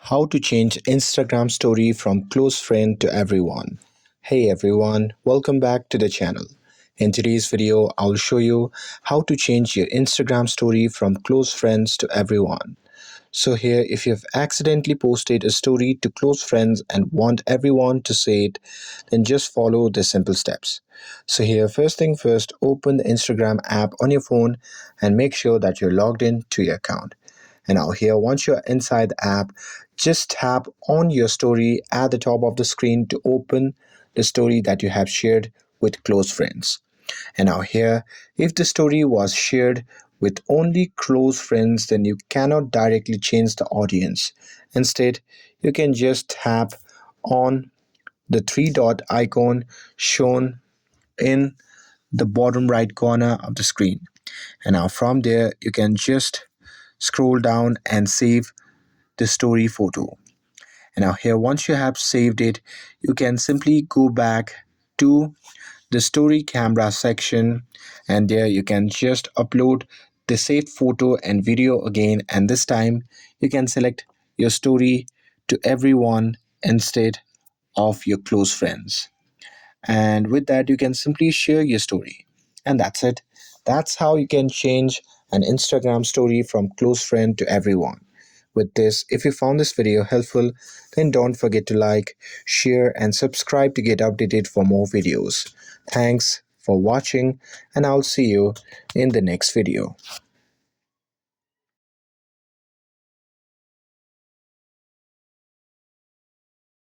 How to change Instagram story from close friend to everyone. Hey everyone, welcome back to the channel. In today's video, I'll show you how to change your Instagram story from close friends to everyone. So here, if you've accidentally posted a story to close friends and want everyone to see it, then just follow the simple steps. So here, first thing first, open the Instagram app on your phone and make sure that you're logged in to your account. And now here, once you're inside the app, just tap on your story at the top of the screen to open the story that you have shared with close friends. And now here, if the story was shared with only close friends, then you cannot directly change the audience. Instead, you can just tap on the three dot icon shown in the bottom right corner of the screen. And now from there, you can just scroll down and save the story photo. And now here, once you have saved it, you can simply go back to the story camera section, and there you can just upload the saved photo and video again, and this time you can select your story to everyone instead of your close friends. And with that, you can simply share your story, and that's it. That's how you can change an Instagram story from close friend to everyone. With this, if you found this video helpful, then don't forget to like, share, and subscribe to get updated for more videos. Thanks for watching, and I'll see you in the next video.